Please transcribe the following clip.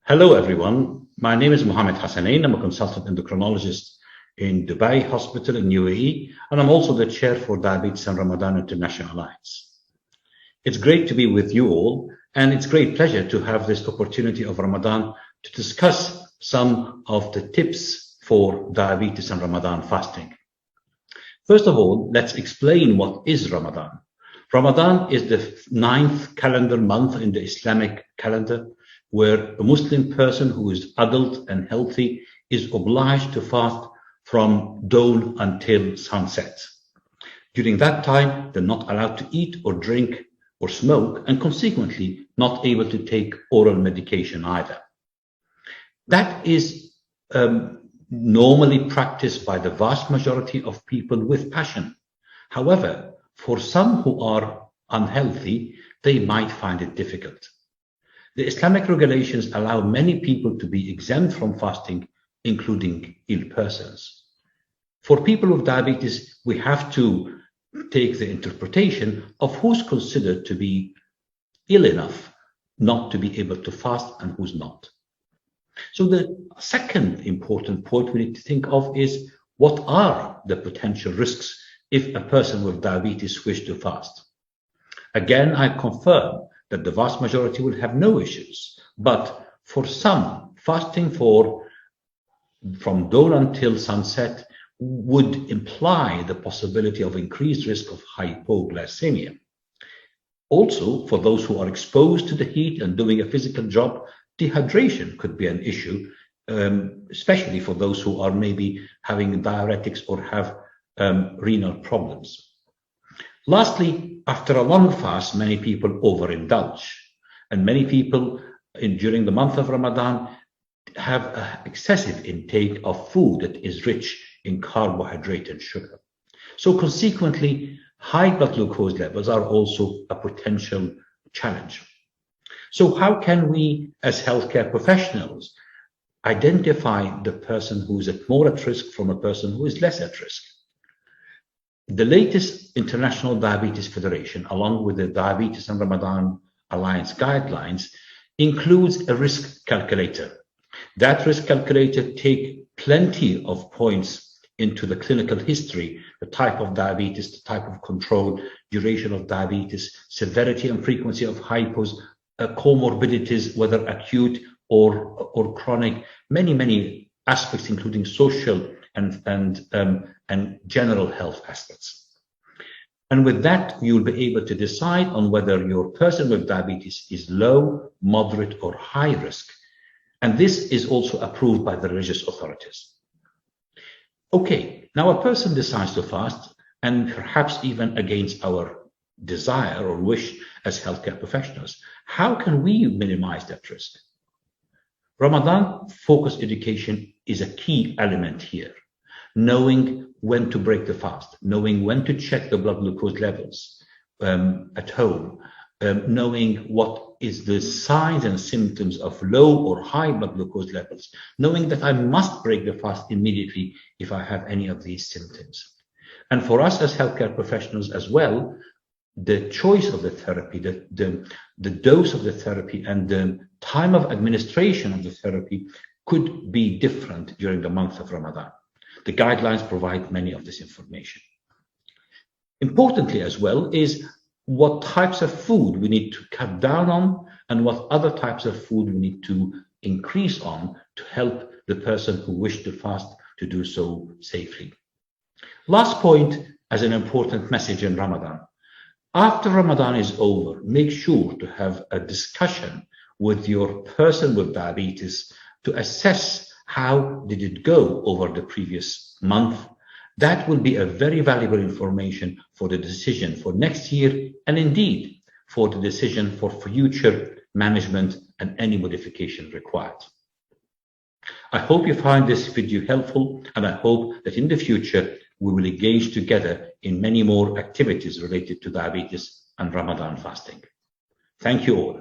Hello, everyone. My name is Mohamed Hassanein. I'm a consultant endocrinologist in Dubai Hospital in UAE, and I'm also the chair for Diabetes and Ramadan International Alliance. It's great to be with you all, and it's great pleasure to have this opportunity of Ramadan to discuss some of the tips for diabetes and Ramadan fasting. First of all, let's explain what is Ramadan. Ramadan is the 9th calendar month in the Islamic calendar, where a Muslim person who is adult and healthy is obliged to fast from dawn until sunset. During that time, they're not allowed to eat or drink or smoke, and consequently not able to take oral medication either. That is normally practiced by the vast majority of people with passion. However, for some who are unhealthy, they might find it difficult. The Islamic regulations allow many people to be exempt from fasting, including ill persons. For people with diabetes, we have to take the interpretation of who's considered to be ill enough not to be able to fast and who's not. So the second important point we need to think of is, what are the potential risks if a person with diabetes wishes to fast? Again, I confirm that the vast majority will have no issues, but for some, fasting from dawn until sunset would imply the possibility of increased risk of hypoglycemia. Also, for those who are exposed to the heat and doing a physical job, dehydration could be an issue, especially for those who are maybe having diuretics or have renal problems. Lastly, after a long fast, many people overindulge, and many people during the month of Ramadan have an excessive intake of food that is rich in carbohydrate and sugar. So consequently, high blood glucose levels are also a potential challenge. So how can we, as healthcare professionals, identify the person who is more at risk from a person who is less at risk? The latest International Diabetes Federation, along with the Diabetes and Ramadan Alliance guidelines, includes a risk calculator. That risk calculator takes plenty of points into the clinical history, the type of diabetes, the type of control, duration of diabetes, severity and frequency of hypos, comorbidities, whether acute or chronic, many aspects, including social and general health aspects. And with that, you'll be able to decide on whether your person with diabetes is low, moderate, or high risk. And this is also approved by the religious authorities. Okay, now a person decides to fast, and perhaps even against our desire or wish as healthcare professionals. How can we minimize that risk? Ramadan focused education is a key element here. Knowing when to break the fast, knowing when to check the blood glucose levels at home, knowing what is the signs and symptoms of low or high blood glucose levels, knowing that I must break the fast immediately if I have any of these symptoms. And for us as healthcare professionals as well, the choice of the therapy, the dose of the therapy, and the time of administration of the therapy could be different during the month of Ramadan. The guidelines provide many of this information. Importantly as well is what types of food we need to cut down on and what other types of food we need to increase on to help the person who wishes to fast to do so safely. Last point as an important message in Ramadan. After Ramadan is over, make sure to have a discussion with your person with diabetes to assess how did it go over the previous month. That will be a very valuable information for the decision for next year, and indeed for the decision for future management and any modification required. I hope you find this video helpful, and I hope that in the future we will engage together in many more activities related to diabetes and Ramadan fasting. Thank you all.